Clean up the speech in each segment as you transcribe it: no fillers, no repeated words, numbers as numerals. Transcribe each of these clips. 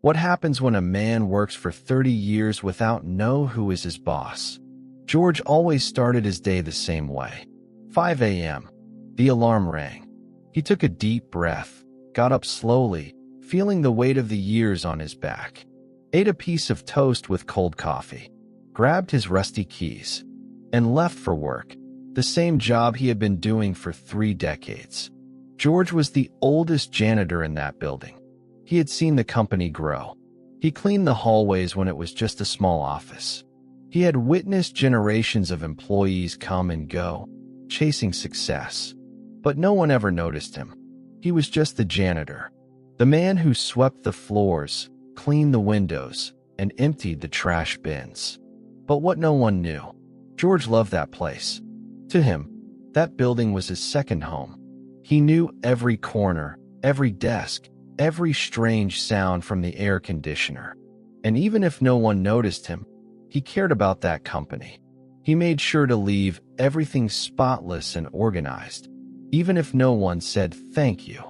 What happens when a man works for 30 years without knowing who is his boss? George always started his day the same way. 5 a.m. The alarm rang. He took a deep breath, got up slowly, feeling the weight of the years on his back, ate a piece of toast with cold coffee, grabbed his rusty keys, and left for work, the same job he had been doing for 3 decades. George was the oldest janitor in that building. He had seen the company grow. He cleaned the hallways when it was just a small office. He had witnessed generations of employees come and go, chasing success. But no one ever noticed him. He was just the janitor, the man who swept the floors, cleaned the windows, and emptied the trash bins. But what no one knew, George loved that place. To him, that building was his second home. He knew every corner, every desk, every strange sound from the air conditioner. And even if no one noticed him, he cared about that company. He made sure to leave everything spotless and organized, even if no one said thank you.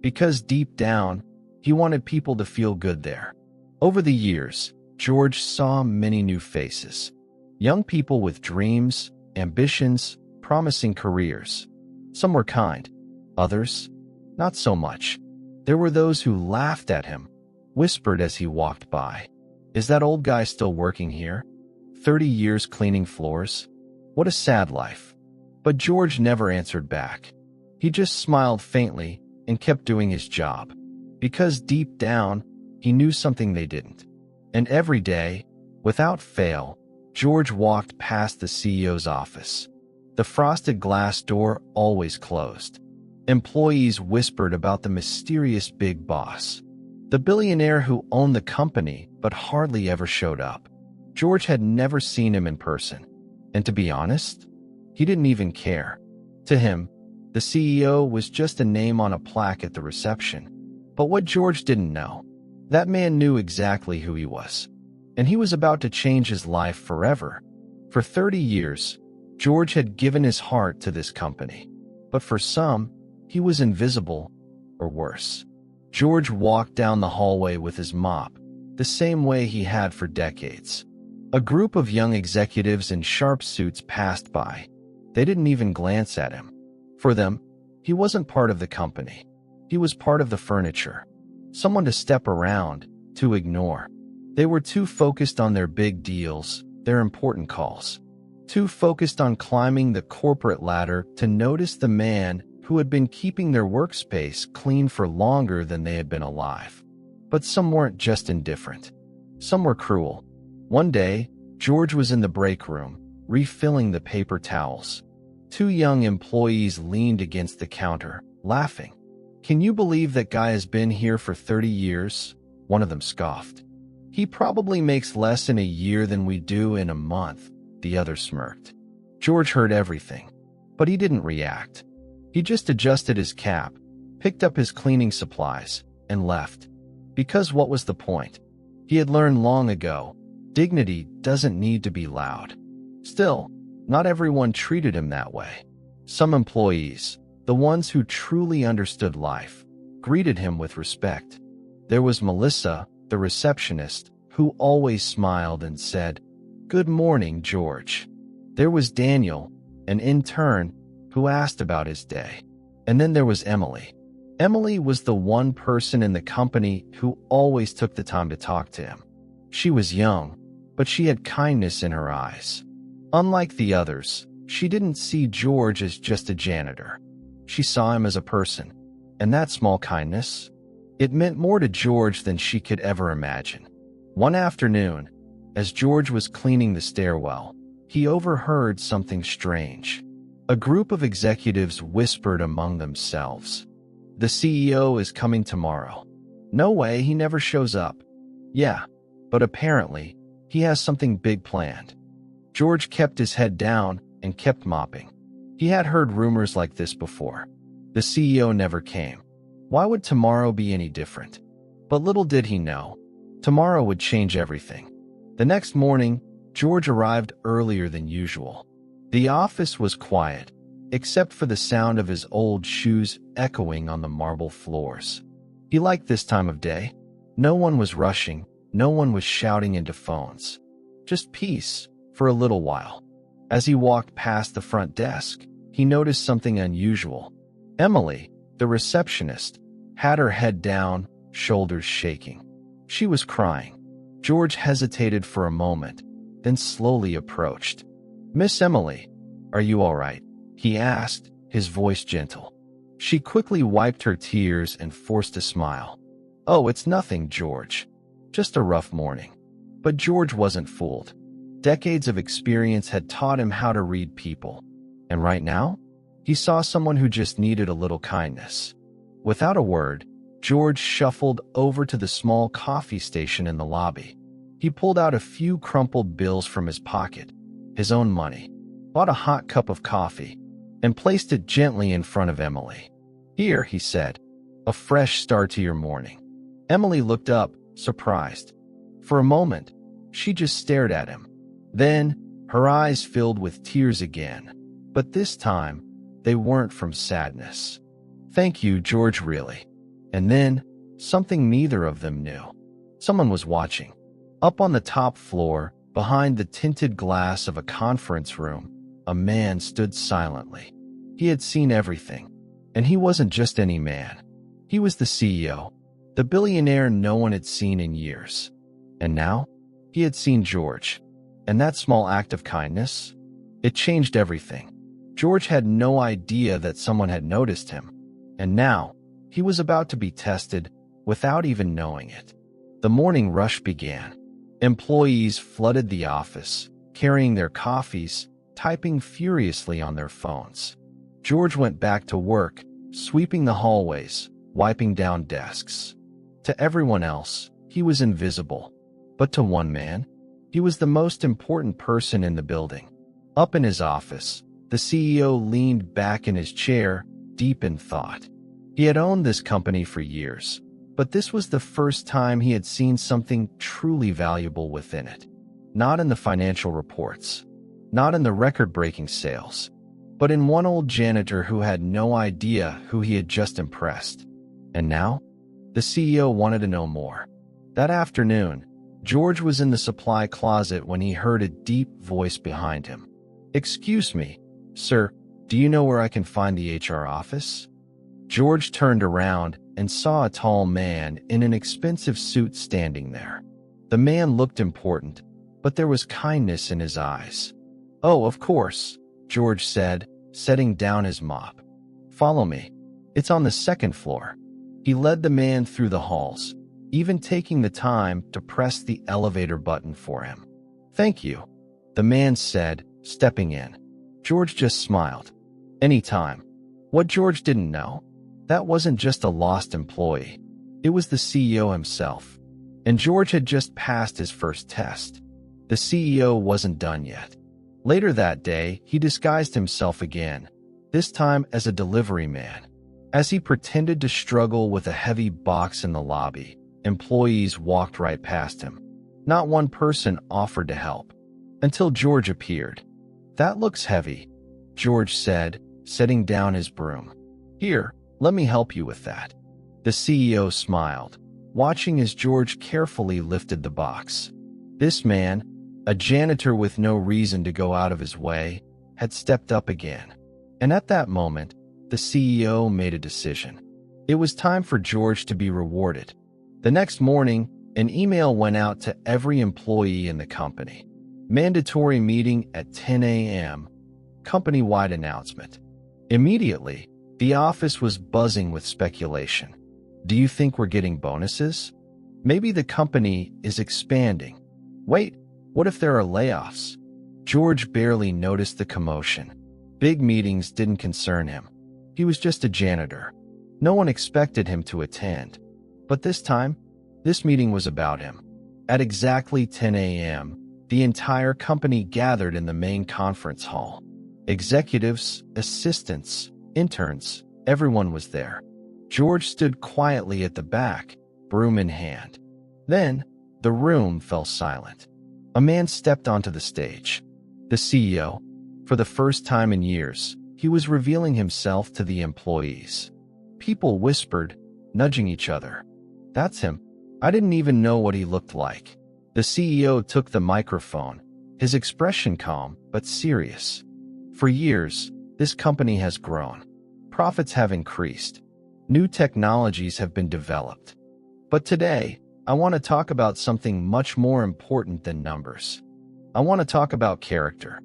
Because deep down, he wanted people to feel good there. Over the years, George saw many new faces. Young people with dreams, ambitions, promising careers. Some were kind, others, not so much. There were those who laughed at him, whispered as he walked by, "Is that old guy still working here? 30 years cleaning floors? What a sad life." But George never answered back. He just smiled faintly and kept doing his job. Because deep down, he knew something they didn't. And every day, without fail, George walked past the CEO's office. The frosted glass door always closed. Employees whispered about the mysterious big boss, the billionaire who owned the company but hardly ever showed up. George had never seen him in person, and to be honest, he didn't even care. To him, the CEO was just a name on a plaque at the reception. But what George didn't know, that man knew exactly who he was, and he was about to change his life forever. For 30 years, George had given his heart to this company, but for some, he was invisible, or worse. George walked down the hallway with his mop, the same way he had for decades. A group of young executives in sharp suits passed by. They didn't even glance at him. For them, he wasn't part of the company. He was part of the furniture. Someone to step around, to ignore. They were too focused on their big deals, their important calls. Too focused on climbing the corporate ladder to notice the man who had been keeping their workspace clean for longer than they had been alive. But some weren't just indifferent. Some were cruel. One day, George was in the break room, refilling the paper towels. 2 young employees leaned against the counter, laughing. "Can you believe that guy has been here for 30 years? One of them scoffed. "He probably makes less in a year than we do in a month," the other smirked. George heard everything, but he didn't react. He just adjusted his cap, picked up his cleaning supplies, and left. Because what was the point? He had learned long ago, dignity doesn't need to be loud. Still, not everyone treated him that way. Some employees, the ones who truly understood life, greeted him with respect. There was Melissa, the receptionist, who always smiled and said, "Good morning, George." There was Daniel, an intern, who asked about his day. And then there was Emily. Emily was the one person in the company who always took the time to talk to him. She was young, but she had kindness in her eyes. Unlike the others, she didn't see George as just a janitor. She saw him as a person, and that small kindness, it meant more to George than she could ever imagine. One afternoon, as George was cleaning the stairwell, he overheard something strange. A group of executives whispered among themselves, "The CEO is coming tomorrow." "No way, he never shows up." "Yeah, but apparently, he has something big planned." George kept his head down and kept mopping. He had heard rumors like this before. The CEO never came. Why would tomorrow be any different? But little did he know, tomorrow would change everything. The next morning, George arrived earlier than usual. The office was quiet, except for the sound of his old shoes echoing on the marble floors. He liked this time of day. No one was rushing, no one was shouting into phones. Just peace, for a little while. As he walked past the front desk, he noticed something unusual. Emily, the receptionist, had her head down, shoulders shaking. She was crying. George hesitated for a moment, then slowly approached. "Miss Emily, are you all right?" he asked, his voice gentle. She quickly wiped her tears and forced a smile. "Oh, it's nothing, George. Just a rough morning." But George wasn't fooled. Decades of experience had taught him how to read people. And right now, he saw someone who just needed a little kindness. Without a word, George shuffled over to the small coffee station in the lobby. He pulled out a few crumpled bills from his pocket, his own money, bought a hot cup of coffee, and placed it gently in front of Emily. "Here," he said, "a fresh start to your morning." Emily looked up, surprised. For a moment, she just stared at him. Then, her eyes filled with tears again. But this time, they weren't from sadness. "Thank you, George, really." And then, something neither of them knew. Someone was watching. Up on the top floor, behind the tinted glass of a conference room, a man stood silently. He had seen everything. And he wasn't just any man. He was the CEO, the billionaire no one had seen in years. And now, he had seen George. And that small act of kindness, it changed everything. George had no idea that someone had noticed him. And now, he was about to be tested without even knowing it. The morning rush began. Employees flooded the office, carrying their coffees, typing furiously on their phones. George went back to work, sweeping the hallways, wiping down desks. To everyone else, he was invisible. But to one man, he was the most important person in the building. Up in his office, the CEO leaned back in his chair, deep in thought. He had owned this company for years, but this was the first time he had seen something truly valuable within it. Not in the financial reports, not in the record-breaking sales, but in one old janitor who had no idea who he had just impressed. And now, the CEO wanted to know more. That afternoon, George was in the supply closet when he heard a deep voice behind him. "Excuse me, sir, do you know where I can find the HR office?" George turned around and saw a tall man in an expensive suit standing there. The man looked important, but there was kindness in his eyes. "Oh, of course," George said, setting down his mop. "Follow me. It's on the second floor." He led the man through the halls, even taking the time to press the elevator button for him. "Thank you," the man said, stepping in. George just smiled. Anytime. What George didn't know, that wasn't just a lost employee. It was the CEO himself. And George had just passed his first test. The CEO wasn't done yet. Later that day, he disguised himself again, this time as a delivery man. As he pretended to struggle with a heavy box in the lobby, employees walked right past him. Not one person offered to help. Until George appeared. "That looks heavy," George said, setting down his broom. "Here, let me help you with that." The CEO smiled, watching as George carefully lifted the box. This man, a janitor with no reason to go out of his way, had stepped up again. And at that moment, the CEO made a decision. It was time for George to be rewarded. The next morning, an email went out to every employee in the company. Mandatory meeting at 10 a.m. Company-wide announcement. Immediately, the office was buzzing with speculation. Do you think we're getting bonuses? Maybe the company is expanding. Wait, what if there are layoffs? George barely noticed the commotion. Big meetings didn't concern him. He was just a janitor. No one expected him to attend. But this time, this meeting was about him. At exactly 10 a.m., the entire company gathered in the main conference hall. Executives, assistants, interns, everyone was there. George stood quietly at the back, broom in hand. Then, the room fell silent. A man stepped onto the stage. The CEO. For the first time in years, he was revealing himself to the employees. People whispered, nudging each other. "That's him. I didn't even know what he looked like. The CEO took the microphone, his expression calm but serious. For years, this company has grown. Profits have increased. New technologies have been developed. But today, I want to talk about something much more important than numbers. I want to talk about character.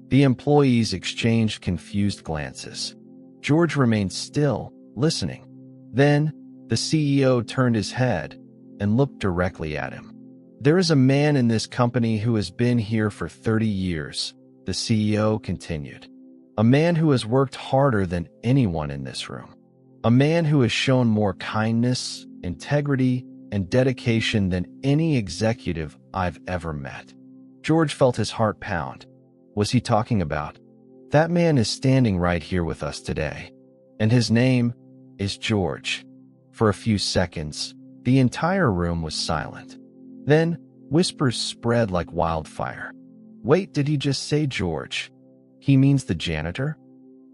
The employees exchanged confused glances. George remained still, listening. Then, the CEO turned his head and looked directly at him. There is a man in this company who has been here for 30 years, the CEO continued. A man who has worked harder than anyone in this room. A man who has shown more kindness, integrity, and dedication than any executive I've ever met. George felt his heart pound. Was he talking about? That man is standing right here with us today. And his name is George. For a few seconds, the entire room was silent. Then, whispers spread like wildfire. Wait, did he just say George? He means the janitor?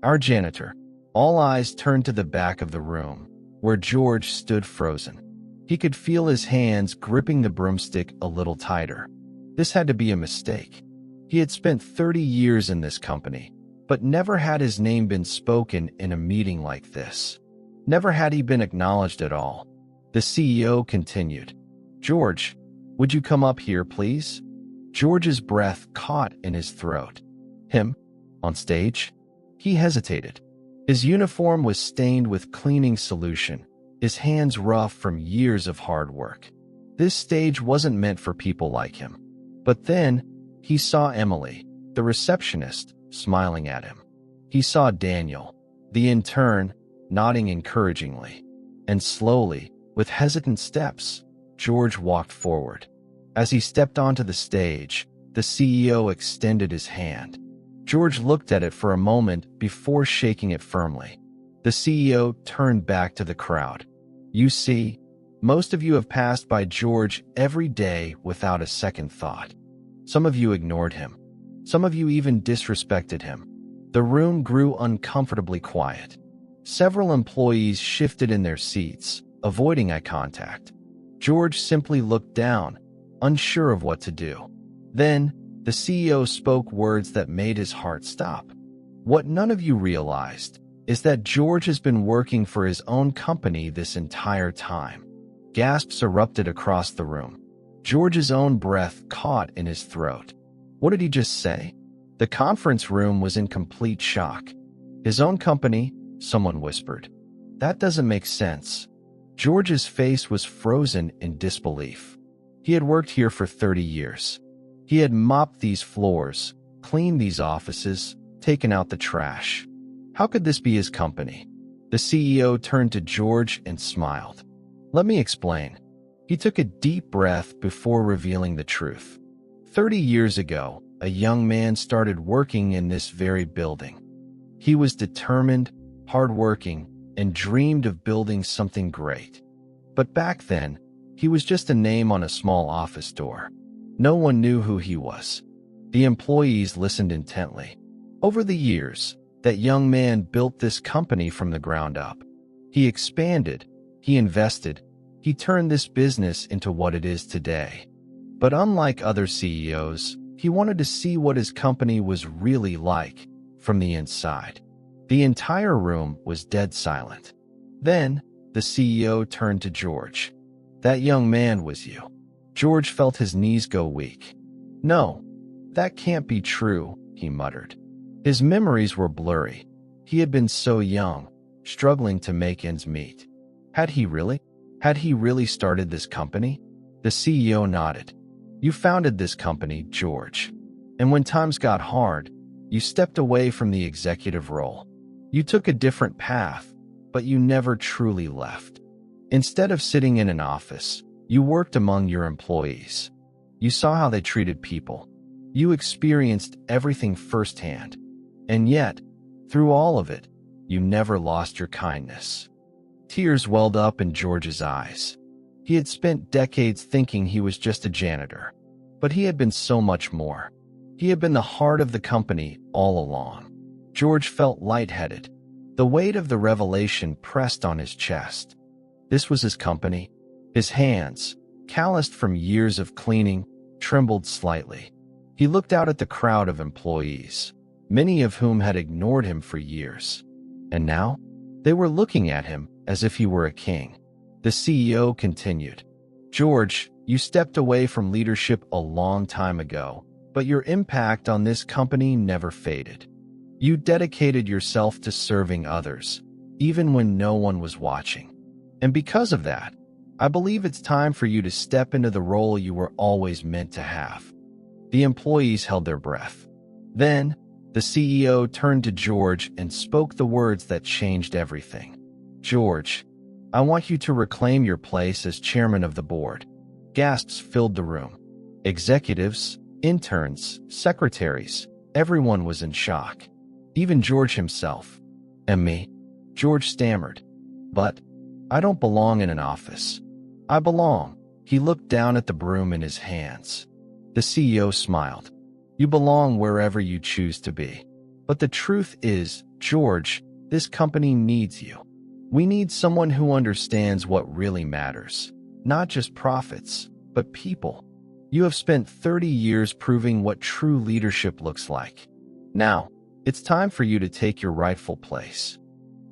Our janitor. All eyes turned to the back of the room, where George stood frozen. He could feel his hands gripping the broomstick a little tighter. This had to be a mistake. He had spent 30 years in this company, but never had his name been spoken in a meeting like this. Never had he been acknowledged at all. The CEO continued. George, would you come up here, please? George's breath caught in his throat. Him? On stage? He hesitated. His uniform was stained with cleaning solution, his hands rough from years of hard work. This stage wasn't meant for people like him. But then, he saw Emily, the receptionist, smiling at him. He saw Daniel, the intern, nodding encouragingly. And slowly, with hesitant steps, George walked forward. As he stepped onto the stage, the CEO extended his hand. George looked at it for a moment before shaking it firmly. The CEO turned back to the crowd. You see, most of you have passed by George every day without a second thought. Some of you ignored him. Some of you even disrespected him. The room grew uncomfortably quiet. Several employees shifted in their seats, avoiding eye contact. George simply looked down, unsure of what to do. Then, the CEO spoke words that made his heart stop. What none of you realized is that George has been working for his own company this entire time. Gasps erupted across the room. George's own breath caught in his throat. What did he just say? The conference room was in complete shock. His own company? Someone whispered. That doesn't make sense. George's face was frozen in disbelief. He had worked here for 30 years. He had mopped these floors, cleaned these offices, taken out the trash. How could this be his company? The CEO turned to George and smiled. Let me explain. He took a deep breath before revealing the truth. 30 years ago, a young man started working in this very building. He was determined, hardworking, and dreamed of building something great. But back then, he was just a name on a small office door. No one knew who he was. The employees listened intently. Over the years, that young man built this company from the ground up. He expanded, he invested, he turned this business into what it is today. But unlike other CEOs, he wanted to see what his company was really like from the inside. The entire room was dead silent. Then, the CEO turned to George. That young man was you. George felt his knees go weak. No, that can't be true, he muttered. His memories were blurry. He had been so young, struggling to make ends meet. Had he really? Had he really started this company? The CEO nodded. You founded this company, George. And when times got hard, you stepped away from the executive role. You took a different path, but you never truly left. Instead of sitting in an office, you worked among your employees. You saw how they treated people. You experienced everything firsthand. And yet, through all of it, you never lost your kindness. Tears welled up in George's eyes. He had spent decades thinking he was just a janitor, but he had been so much more. He had been the heart of the company all along. George felt lightheaded. The weight of the revelation pressed on his chest. This was his company, his hands, calloused from years of cleaning, trembled slightly. He looked out at the crowd of employees, many of whom had ignored him for years. And now, they were looking at him as if he were a king. The CEO continued, "George, you stepped away from leadership a long time ago, but your impact on this company never faded. You dedicated yourself to serving others, even when no one was watching. And because of that, I believe it's time for you to step into the role you were always meant to have." The employees held their breath. Then, the CEO turned to George and spoke the words that changed everything. "George, I want you to reclaim your place as chairman of the board." Gasps filled the room. Executives, interns, secretaries, everyone was in shock. Even George himself. "And me?" George stammered. "But I don't belong in an office. I belong." He looked down at the broom in his hands. The CEO smiled. "You belong wherever you choose to be. But the truth is, George, this company needs you. We need someone who understands what really matters. Not just profits, but people. You have spent 30 years proving what true leadership looks like. Now, it's time for you to take your rightful place."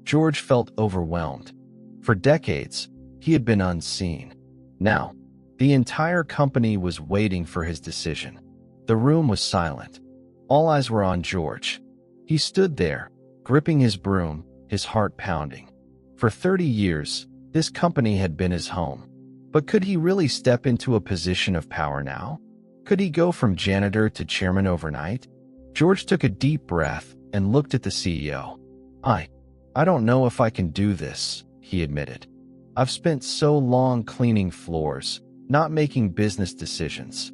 George felt overwhelmed. For decades, he had been unseen. Now, the entire company was waiting for his decision. The room was silent. All eyes were on George. He stood there, gripping his broom, his heart pounding. For 30 years, this company had been his home. But could he really step into a position of power now? Could he go from janitor to chairman overnight? George took a deep breath and looked at the CEO. I don't know if I can do this," he admitted. "I've spent so long cleaning floors, not making business decisions."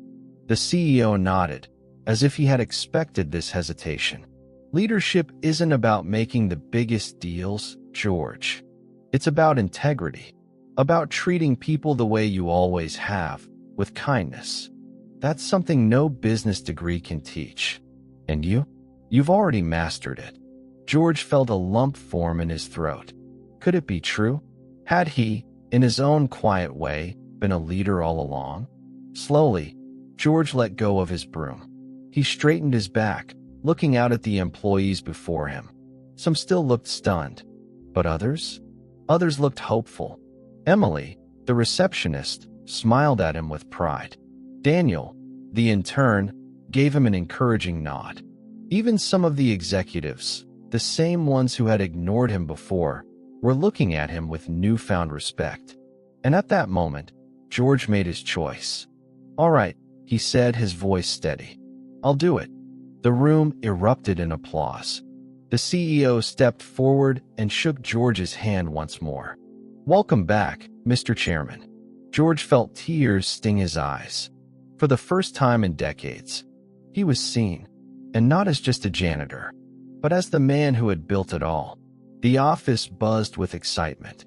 The CEO nodded, as if he had expected this hesitation. "Leadership isn't about making the biggest deals, George. It's about integrity, about treating people the way you always have, with kindness. That's something no business degree can teach. And you've already mastered it." George felt a lump form in his throat. Could it be true? Had he, in his own quiet way, been a leader all along? Slowly, George let go of his broom. He straightened his back, looking out at the employees before him. Some still looked stunned, but others looked hopeful. Emily, the receptionist, smiled at him with pride. Daniel, the intern, gave him an encouraging nod. Even some of the executives, the same ones who had ignored him before, were looking at him with newfound respect. And at that moment, George made his choice. "All right," he said, his voice steady. "I'll do it." The room erupted in applause. The CEO stepped forward and shook George's hand once more. "Welcome back, Mr. Chairman." George felt tears sting his eyes. For the first time in decades, he was seen, and not as just a janitor, but as the man who had built it all. The office buzzed with excitement.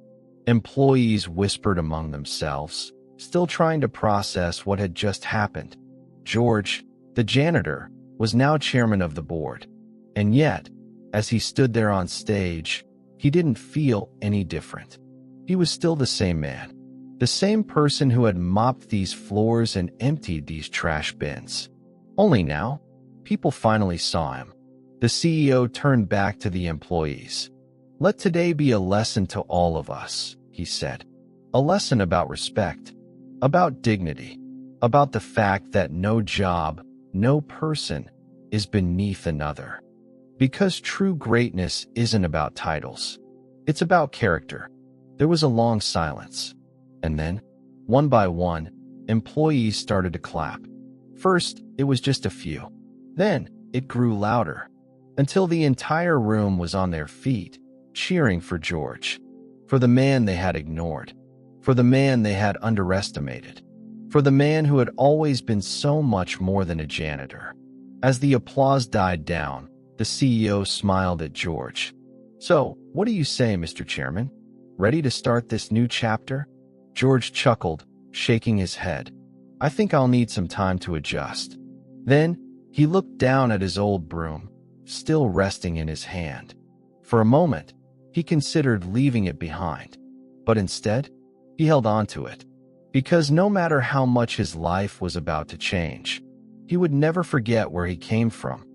Employees whispered among themselves, still trying to process what had just happened. George, the janitor, was now chairman of the board. And yet, as he stood there on stage, he didn't feel any different. He was still the same man, the same person who had mopped these floors and emptied these trash bins. Only now, people finally saw him. The CEO turned back to the employees. "Let today be a lesson to all of us," he said. "A lesson about respect, about dignity, about the fact that no job, no person, is beneath another. Because true greatness isn't about titles. It's about character." There was a long silence. And then, one by one, employees started to clap. First, it was just a few. Then, it grew louder, until the entire room was on their feet, cheering for George. For the man they had ignored. For the man they had underestimated. For the man who had always been so much more than a janitor. As the applause died down, the CEO smiled at George. "So, what do you say, Mr. Chairman? Ready to start this new chapter?" George chuckled, shaking his head. "I think I'll need some time to adjust." Then, he looked down at his old broom, still resting in his hand. For a moment, he considered leaving it behind. But instead, he held on to it. because no matter how much his life was about to change, he would never forget where he came from.